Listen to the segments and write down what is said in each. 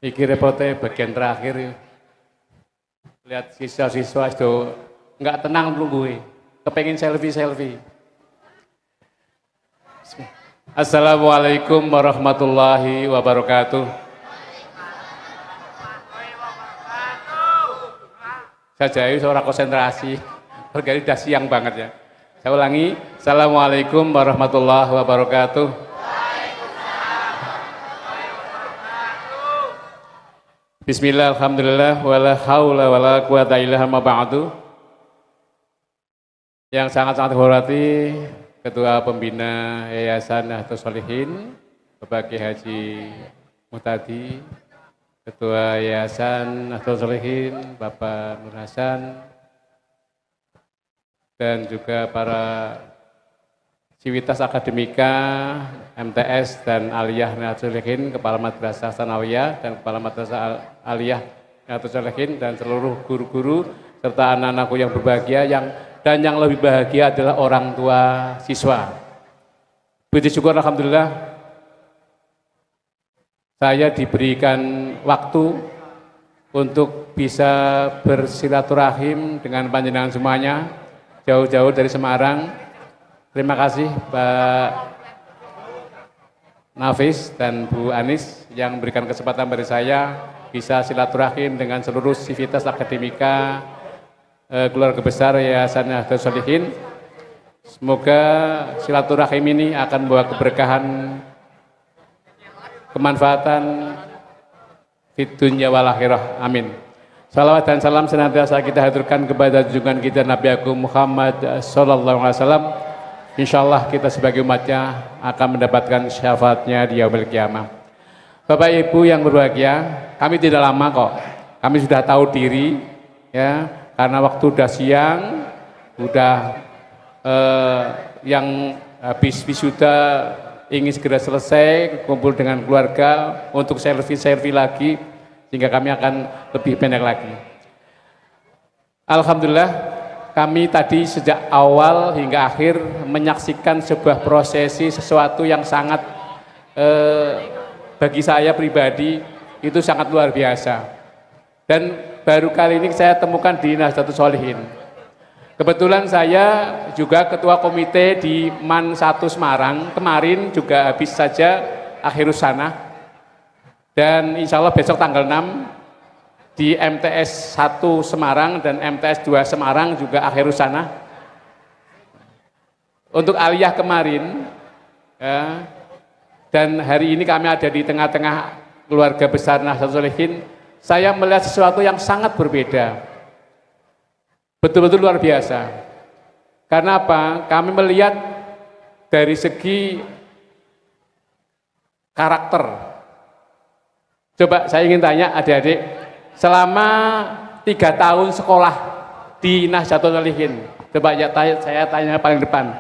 Iki repotnya bagian terakhir ya. Lihat siswa-siswa itu nggak tenang nunggu, kepengen selfie. Assalamualaikum warahmatullahi wabarakatuh. Saya jahit seorang konsentrasi, berarti udah siang banget ya. Saya ulangi, Assalamualaikum warahmatullahi wabarakatuh. Bismillah, alhamdulillah, wala haula wala quwata illa billah. Yang sangat-sangat dihormati Ketua Pembina Yayasan Nahdlatul Sholihin, Bapak Kiai Haji Muhtadi, Ketua Yayasan Nahdlatul Sholihin, Bapak Nur Hasan, dan juga para Civitas Akademika, MTS dan Aliyah Nahdlatul Sholihin, Kepala Madrasah Sanawiyah dan Kepala Madrasah Aliyah Nahdlatul Sholihin, dan seluruh guru-guru serta anak-anakku yang berbahagia, dan yang lebih bahagia adalah orang tua siswa. Puji syukur alhamdulillah saya diberikan waktu untuk bisa bersilaturahim dengan panjenengan semuanya jauh-jauh dari Semarang. Terima kasih Pak Nafis dan Bu Anis yang memberikan kesempatan bagi saya bisa silaturahim dengan seluruh Civitas Akademika keluarga besar Yayasan Nahdlatul Sholihin. Semoga silaturahim ini akan membawa keberkahan, kemanfaatan fid dunya wal akhirah. Amin. Salawat dan salam senantiasa kita haturkan kepada junjungan kita Nabi Agung Muhammad sallallahu alaihi wasallam. Insyaallah kita sebagai umatnya akan mendapatkan syafaatnya di yaumil qiyamah. Bapak Ibu yang berbahagia, kami tidak lama kok. Kami sudah tahu diri ya, karena waktu udah siang, udah yang habis wisuda ingin segera selesai, kumpul dengan keluarga untuk selfie lagi, sehingga kami akan lebih pendek lagi. Alhamdulillah, kami tadi sejak awal hingga akhir menyaksikan sebuah prosesi, sesuatu yang sangat bagi saya pribadi itu sangat luar biasa. Dan baru kali ini saya temukan di Nahdlatul Sholihin. Kebetulan saya juga ketua komite di MAN 1 Semarang, kemarin juga habis saja akhirus sanah. Dan insya Allah besok tanggal 6 di MTS 1 Semarang dan MTS 2 Semarang juga akhirus sanah. Untuk aliyah kemarin, ya, dan hari ini kami ada di tengah-tengah keluarga besar Nahdlatul Sholihin, saya melihat sesuatu yang sangat berbeda. Betul-betul luar biasa. Karena apa? Kami melihat dari segi karakter. Coba saya ingin tanya adik-adik, selama 3 tahun sekolah di Nahdlatul Sholihin, coba ya, saya tanya paling depan.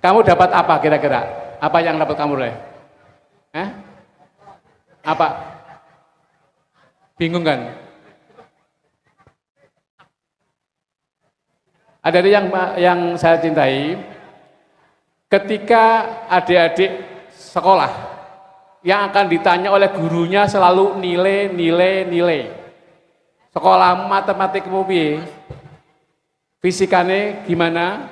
Kamu dapat apa kira-kira? Apa yang dapat kamu oleh? Apa? Bingung kan? Ada yang saya cintai, ketika adik-adik sekolah yang akan ditanya oleh gurunya selalu nilai. Sekolah matematikmu piye? Fisikanya gimana?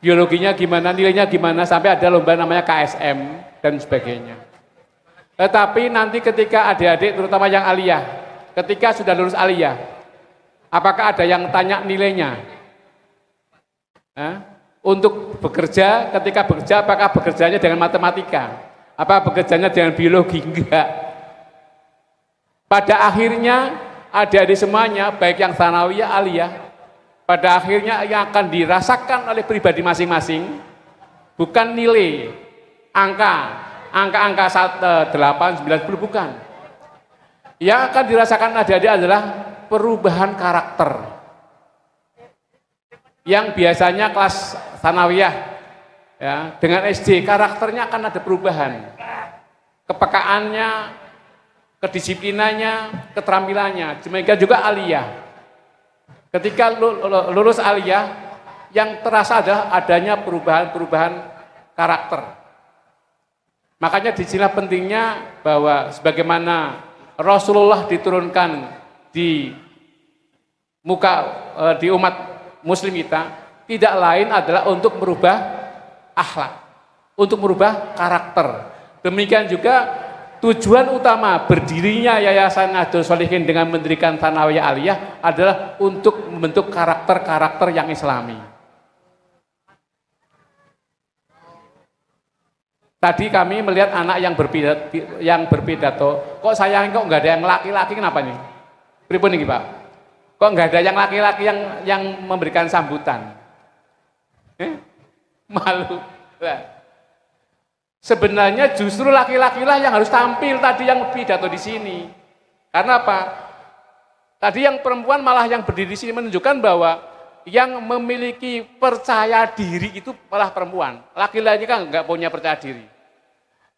Biologinya gimana? Nilainya gimana? Sampai ada lomba namanya KSM dan sebagainya. Tetapi nanti ketika adik-adik terutama yang aliyah, ketika sudah lulus aliyah, apakah ada yang tanya nilainya? Untuk bekerja, ketika bekerja apakah bekerjanya dengan matematika? Apa bekerjanya dengan biologi? Enggak. Pada akhirnya adik-adik semuanya, baik yang sanawiyah, aliyah, pada akhirnya yang akan dirasakan oleh pribadi masing-masing bukan nilai, angka 8, 9, 10, bukan. Yang akan dirasakan adik-adik adalah perubahan karakter. Yang biasanya kelas sanawiyah ya, dengan SD karakternya akan ada perubahan, kepekaannya, kedisiplinannya, keterampilannya. Demikian juga aliyah. Ketika lulus aliyah, yang terasa adalah adanya perubahan karakter. Makanya disinilah pentingnya bahwa sebagaimana Rasulullah diturunkan di di umat muslim kita tidak lain adalah untuk merubah akhlak, untuk merubah karakter. Demikian juga tujuan utama berdirinya Yayasan Nahdlatul Sholihin dengan mendirikan Tsanawiyah Aliyah adalah untuk membentuk karakter-karakter yang islami. Tadi kami melihat anak yang berpidato, kok sayang kok nggak ada yang laki-laki, kenapa nih? Pripun nih Pak? Kok nggak ada yang laki-laki yang memberikan sambutan? Malu. Nah, sebenarnya justru laki-laki lah yang harus tampil tadi yang pidato di sini. Karena apa? Tadi yang perempuan malah yang berdiri di sini menunjukkan bahwa yang memiliki percaya diri itu malah perempuan. Laki-laki kan nggak punya percaya diri.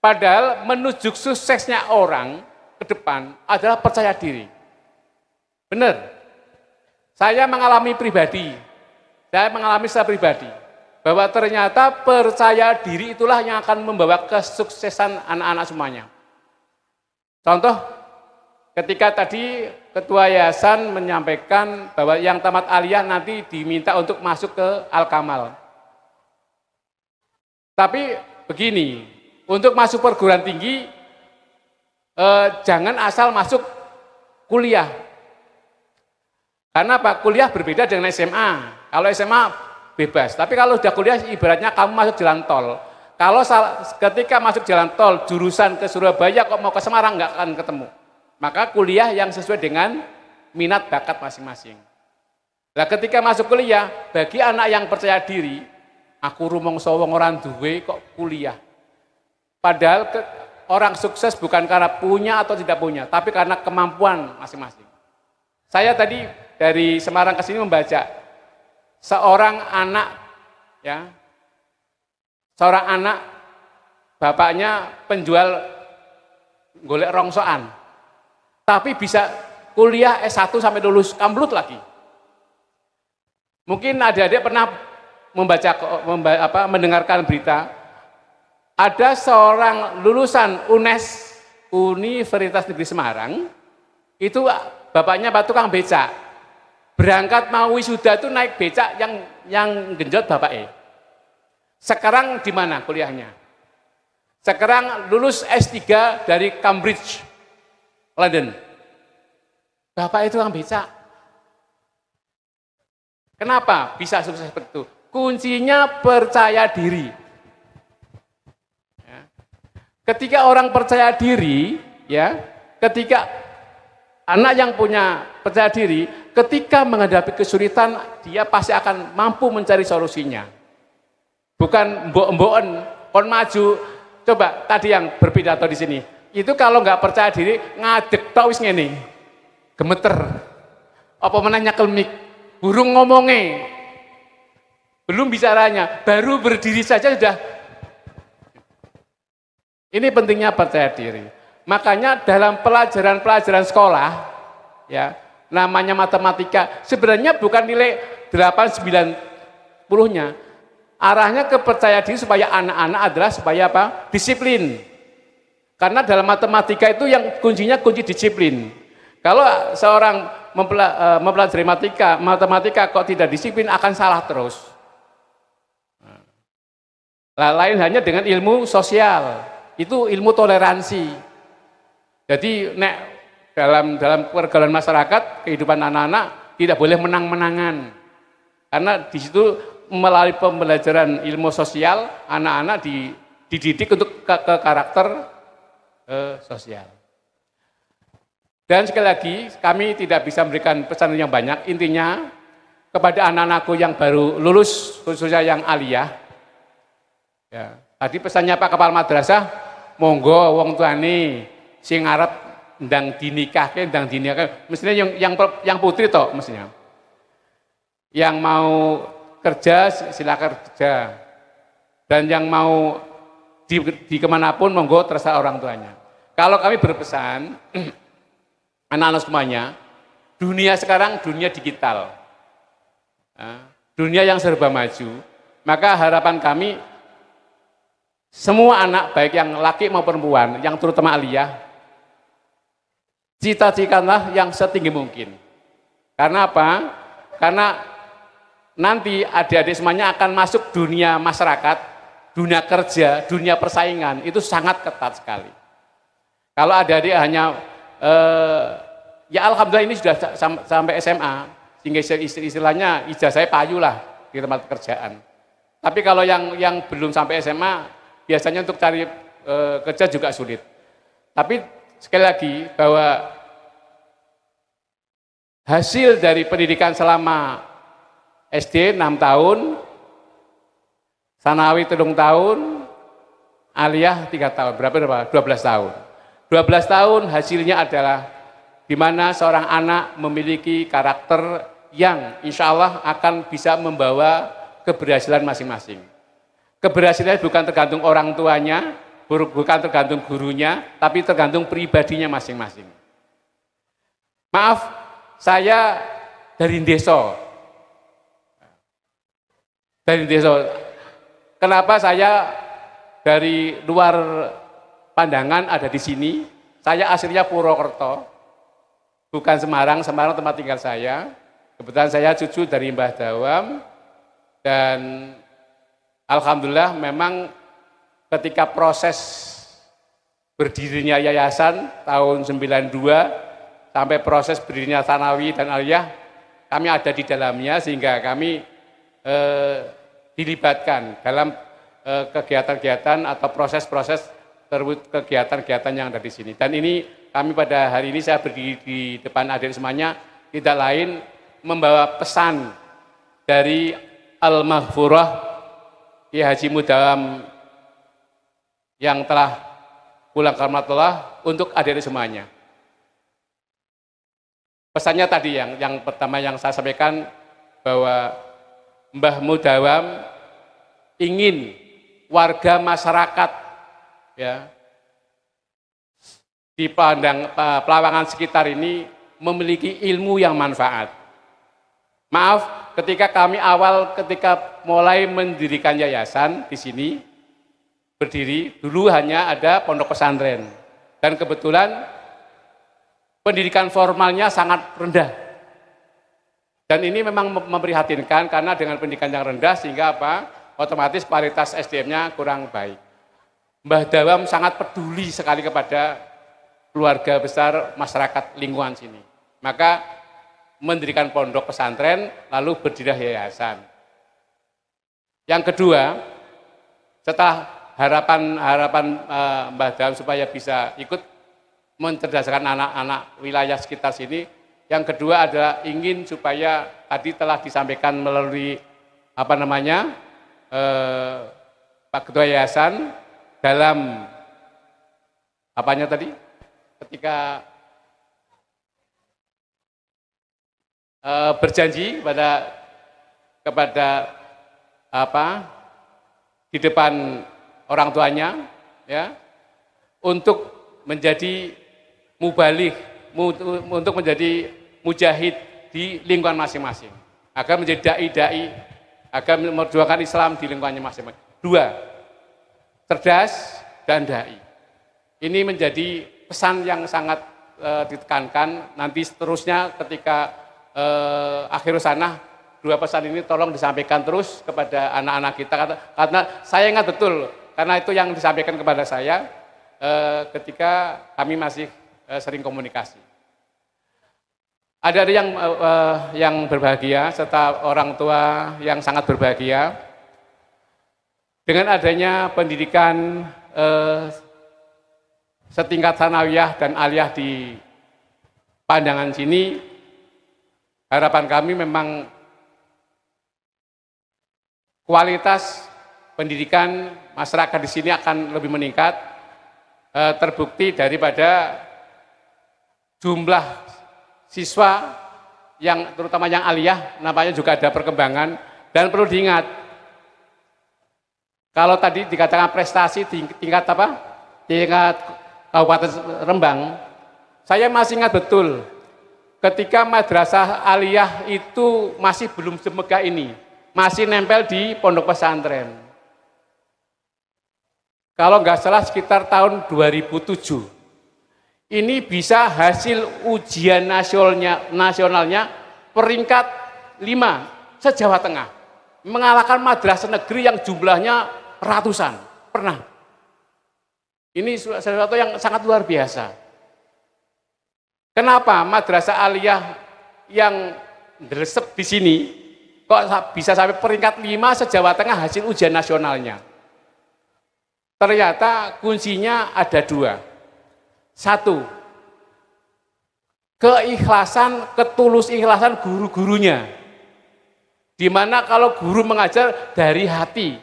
Padahal menuju suksesnya orang ke depan adalah percaya diri. Benar. Saya mengalami secara pribadi bahwa ternyata percaya diri itulah yang akan membawa kesuksesan anak-anak semuanya. Contoh, ketika tadi Ketua Yayasan menyampaikan bahwa yang tamat aliyah nanti diminta untuk masuk ke Al-Kamal. Tapi begini, untuk masuk perguruan tinggi jangan asal masuk kuliah. Karena apa? Kuliah berbeda dengan SMA. Kalau SMA bebas, tapi kalau sudah kuliah ibaratnya kamu masuk jalan tol. Kalau ketika masuk jalan tol jurusan ke Surabaya kok mau ke Semarang nggak akan ketemu. Maka kuliah yang sesuai dengan minat bakat masing-masing. Nah, ketika masuk kuliah, bagi anak yang percaya diri, aku rumangsa wong ora duwe kok kuliah. Padahal orang sukses bukan karena punya atau tidak punya, tapi karena kemampuan masing-masing. Saya tadi dari Semarang ke sini membaca seorang anak, ya, seorang anak bapaknya penjual golek rongsokan, tapi bisa kuliah S1 sampai lulus kamlut lagi. Mungkin adik-adik pernah mendengarkan berita. Ada seorang lulusan Universitas Negeri Semarang, itu bapaknya tukang becak. Berangkat mau wisuda itu naik becak yang genjot bapaknya. Sekarang di mana kuliahnya? Sekarang lulus S3 dari Cambridge, London. Bapak itu tukang becak. Kenapa bisa sukses seperti itu? Kuncinya percaya diri. Ketika orang percaya diri, ya, ketika anak yang punya percaya diri, ketika menghadapi kesulitan, dia pasti akan mampu mencari solusinya. Bukan mbok-mboken, kon maju. Coba tadi yang berpidato di sini, itu kalau nggak percaya diri, ngadeg tok wis ngene. Gemeter. Apa menanya kelmik, burung ngomongnya, belum bicaranya, baru berdiri saja sudah. Ini pentingnya percaya diri. Makanya dalam pelajaran-pelajaran sekolah, ya, namanya matematika, sebenarnya bukan nilai 8, 90-nya. Arahnya ke percaya diri supaya anak-anak adalah supaya apa? Disiplin. Karena dalam matematika itu yang kuncinya kunci disiplin. Kalau seorang mempelajari matematika kok tidak disiplin akan salah terus. Nah, lain hanya dengan ilmu sosial. Itu ilmu toleransi. Jadi dalam pergaulan masyarakat, kehidupan anak-anak tidak boleh menang-menangan. Karena di situ melalui pembelajaran ilmu sosial, anak-anak dididik untuk ke karakter sosial. Dan sekali lagi, kami tidak bisa memberikan pesan yang banyak. Intinya, kepada anak-anakku yang baru lulus, khususnya yang aliyah, ya, tadi pesannya Pak Kepala Madrasah, monggo wong tuane sing arep ndang dinikahke, mestinya yang putri toh mestinya. Yang mau kerja silakan kerja. Dan yang mau di kemanapun monggo terserah orang tuanya. Kalau kami berpesan, anak-anak semuanya, dunia sekarang dunia digital. Dunia yang serba maju, maka harapan kami semua anak, baik yang laki maupun perempuan, yang terutama aliyah, cita-citakanlah yang setinggi mungkin. Karena apa? Karena nanti adik-adik semuanya akan masuk dunia masyarakat, dunia kerja, dunia persaingan, itu sangat ketat sekali. Kalau adik-adik hanya, ya alhamdulillah ini sudah sampai SMA, sehingga istilahnya ijazahnya payu lah di tempat pekerjaan. Tapi kalau yang belum sampai SMA, biasanya untuk cari kerja juga sulit. Tapi sekali lagi bahwa hasil dari pendidikan selama SD 6 tahun, Sanawi 3 tahun, Aliyah 3 tahun, berapa? 12 tahun. 12 tahun hasilnya adalah di mana seorang anak memiliki karakter yang insya Allah akan bisa membawa keberhasilan masing-masing. Keberhasilan bukan tergantung orang tuanya, bukan tergantung gurunya, tapi tergantung pribadinya masing-masing. Maaf, saya dari desa. Kenapa saya dari luar pandangan ada di sini? Saya aslinya Purwokerto, bukan Semarang. Semarang tempat tinggal saya. Kebetulan saya cucu dari Mbah Dawam, dan alhamdulillah memang ketika proses berdirinya yayasan tahun 92 sampai proses berdirinya Sanawi dan Aliyah, kami ada di dalamnya, sehingga kami dilibatkan dalam kegiatan-kegiatan atau proses-proses kegiatan-kegiatan yang ada di sini. Dan ini kami pada hari ini saya berdiri di depan adik semuanya tidak lain membawa pesan dari Al-Maghfurah Ki Haji Mudawam yang telah pulang ke rahmatullah untuk adik semuanya. Pesannya tadi yang pertama yang saya sampaikan, bahwa Mbah Mudawam ingin warga masyarakat ya di Pelawangan sekitar ini memiliki ilmu yang manfaat. Maaf, ketika kami ketika mulai mendirikan yayasan di sini berdiri, dulu hanya ada pondok pesantren, dan kebetulan pendidikan formalnya sangat rendah. Dan ini memang memprihatinkan, karena dengan pendidikan yang rendah sehingga apa? Otomatis kualitas SDM-nya kurang baik. Mbah Dawam sangat peduli sekali kepada keluarga besar masyarakat lingkungan sini. Maka mendirikan pondok pesantren, lalu berdiri yayasan. Yang kedua, setelah harapan Mbah Dawam supaya bisa ikut mencerdaskan anak-anak wilayah sekitar sini. Yang kedua adalah ingin supaya tadi telah disampaikan melalui Pak Ketua Yayasan dalam ketika berjanji kepada di depan orang tuanya ya, untuk menjadi mubaligh, untuk menjadi mujahid di lingkungan masing-masing, agar menjadi dai-dai, agar memperjuangkan Islam di lingkungannya masing-masing. 2, cerdas dan dai. Ini menjadi pesan yang sangat ditekankan. Nanti seterusnya ketika akhir sanah, 2 pesan ini tolong disampaikan terus kepada anak-anak kita, karena saya ingat betul, karena itu yang disampaikan kepada saya ketika kami masih sering komunikasi. Ada yang berbahagia serta orang tua yang sangat berbahagia dengan adanya pendidikan setingkat sanawiyah dan aliyah di Pandangan sini. Harapan kami memang kualitas pendidikan masyarakat di sini akan lebih meningkat, terbukti daripada jumlah siswa yang terutama yang aliyah, nampaknya juga ada perkembangan. Dan perlu diingat, kalau tadi dikatakan prestasi tingkat Kabupaten Rembang, saya masih ingat betul ketika madrasah aliyah itu masih belum semegah ini, masih nempel di pondok pesantren. Kalau nggak salah sekitar tahun 2007, ini bisa hasil ujian nasionalnya peringkat 5 se-Jawa Tengah, mengalahkan madrasah negeri yang jumlahnya ratusan. Pernah. Ini sesuatu yang sangat luar biasa. Kenapa madrasah aliyah yang dresep di sini kok bisa sampai peringkat 5 se-Jawa Tengah hasil ujian nasionalnya? Ternyata kuncinya ada 2. 1, keikhlasan, ketulus ikhlasan guru-gurunya. Dimana kalau guru mengajar dari hati,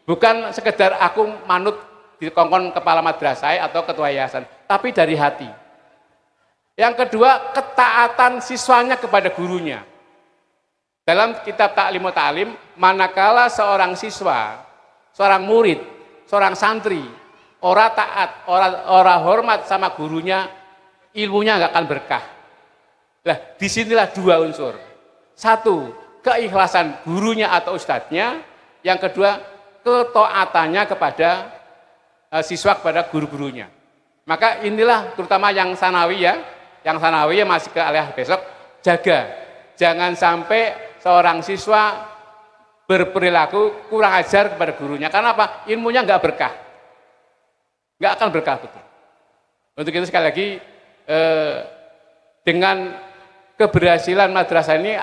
bukan sekedar aku manut di kongkon kepala madrasah atau ketua yayasan, tapi dari hati. Yang kedua, ketaatan siswanya kepada gurunya. Dalam kitab Ta'lim wa Ta'lim, manakala seorang siswa, seorang murid, seorang santri, ora taat, ora hormat sama gurunya, ilmunya nggak akan berkah. Nah, disinilah 2 unsur. 1, keikhlasan gurunya atau ustadznya. Yang kedua, ketaatannya kepada siswa, kepada guru-gurunya. Maka inilah terutama yang sanawi ya, masih ke aliyah besok, jaga. Jangan sampai seorang siswa berperilaku kurang ajar kepada gurunya. Karena apa? Ilmunya nggak berkah. Nggak akan berkah betul. Untuk itu sekali lagi, dengan keberhasilan madrasah ini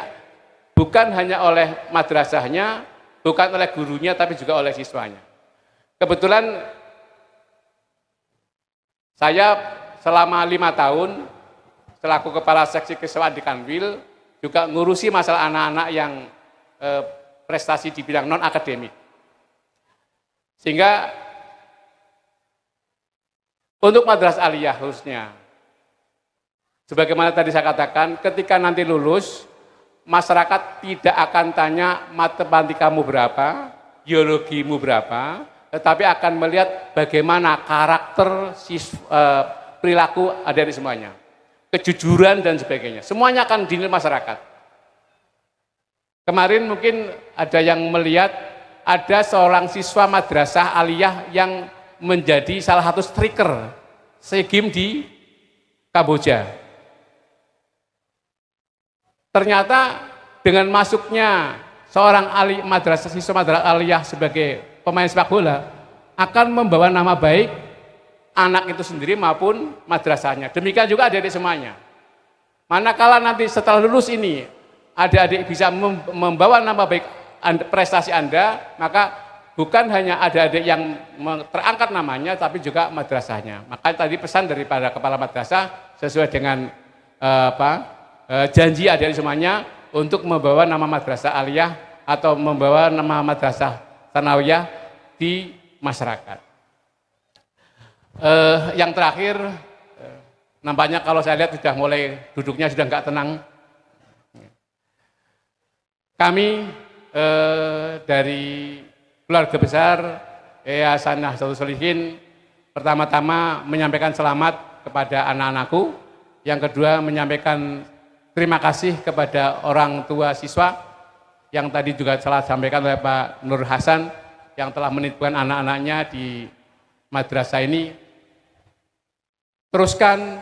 bukan hanya oleh madrasahnya, bukan oleh gurunya, tapi juga oleh siswanya. Kebetulan saya selama 5 tahun selaku kepala seksi kesewaan di Kanwil juga ngurusi masalah anak-anak yang prestasi di bidang non akademik. Sehingga untuk madrasah aliyah khususnya, sebagaimana tadi saya katakan, ketika nanti lulus, masyarakat tidak akan tanya matematikamu berapa, biologimu berapa, tetapi akan melihat bagaimana karakter perilaku adik semuanya, kejujuran dan sebagainya. Semuanya akan dinilai masyarakat. Kemarin mungkin ada yang melihat ada seorang siswa madrasah aliyah yang menjadi salah satu striker SEA Games di Kamboja. Ternyata dengan masuknya seorang siswa madrasah aliyah sebagai pemain sepak bola akan membawa nama baik anak itu sendiri maupun madrasahnya. Demikian juga adik-adik semuanya. Manakala nanti setelah lulus ini adik-adik bisa membawa nama baik prestasi Anda, maka bukan hanya adik-adik yang terangkat namanya, tapi juga madrasahnya. Maka tadi pesan daripada kepala madrasah sesuai dengan janji adik-adik semuanya untuk membawa nama madrasah aliyah atau membawa nama madrasah sanawiyah di masyarakat. Yang terakhir, nampaknya kalau saya lihat sudah mulai duduknya sudah nggak tenang. Kami dari keluarga besar Yayasan Nahdlatul Sholihin pertama-tama menyampaikan selamat kepada anak-anakku, yang kedua menyampaikan terima kasih kepada orang tua siswa yang tadi juga telah disampaikan oleh Pak Nur Hasan yang telah menitipkan anak-anaknya di madrasah ini. Teruskan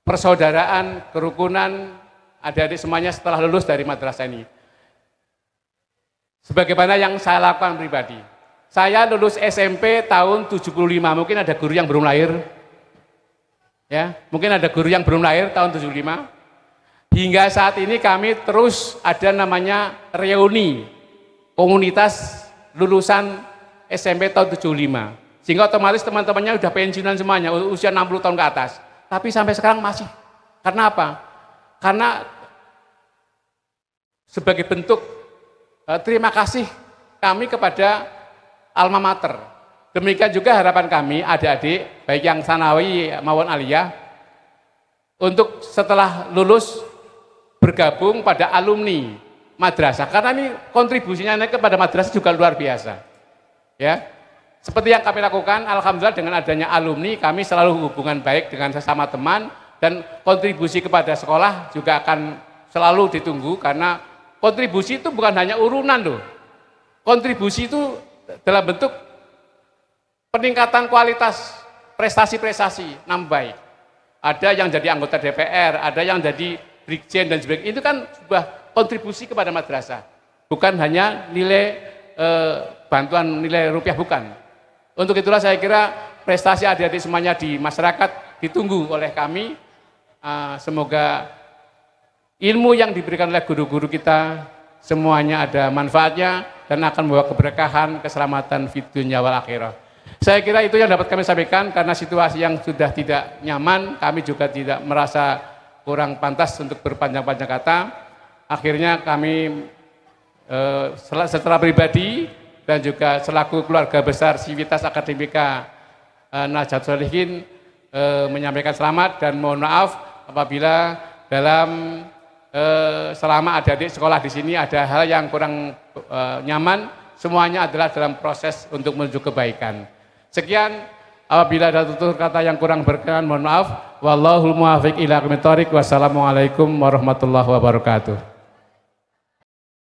persaudaraan, kerukunan adik-adik semuanya setelah lulus dari madrasah ini. Sebagaimana yang saya lakukan pribadi. Saya lulus SMP tahun 75, mungkin ada guru yang belum lahir. Ya, mungkin ada guru yang belum lahir tahun 75. Hingga saat ini kami terus ada namanya reuni komunitas lulusan SMP tahun 75. Sehingga otomatis teman-temannya sudah pensiunan semuanya, usia 60 tahun ke atas. Tapi sampai sekarang masih. Karena apa? Karena sebagai bentuk terima kasih kami kepada alma mater. Demikian juga harapan kami adik-adik, baik yang sanawi maupun aliyah, untuk setelah lulus bergabung pada alumni madrasah. Karena ini kontribusinya kepada madrasah juga luar biasa. Ya, seperti yang kami lakukan, alhamdulillah dengan adanya alumni, kami selalu hubungan baik dengan sesama teman, dan kontribusi kepada sekolah juga akan selalu ditunggu, karena kontribusi itu bukan hanya urunan loh. Kontribusi itu dalam bentuk peningkatan kualitas prestasi-prestasi nambai. Ada yang jadi anggota DPR, ada yang jadi brigjen dan sebagainya. Itu kan sebuah kontribusi kepada madrasah. Bukan hanya nilai bantuan nilai rupiah, bukan. Untuk itulah saya kira prestasi adik-adik semuanya di masyarakat ditunggu oleh kami. Semoga ilmu yang diberikan oleh guru-guru kita semuanya ada manfaatnya dan akan membawa keberkahan, keselamatan fid dunya wal akhirah. Saya kira itu yang dapat kami sampaikan, karena situasi yang sudah tidak nyaman, kami juga tidak merasa kurang pantas untuk berpanjang-panjang kata. Akhirnya kami secara pribadi dan juga selaku keluarga besar Sivitas Akademika Nahdlatul Sholihin menyampaikan selamat dan mohon maaf apabila dalam selama adik-adik sekolah di sini ada hal yang kurang nyaman. Semuanya adalah dalam proses untuk menuju kebaikan. Sekian, apabila ada tutur kata yang kurang berkenan mohon maaf. Wallahul muwaffiq ila aqwamit thoriq. Wassalamualaikum warahmatullahi wabarakatuh.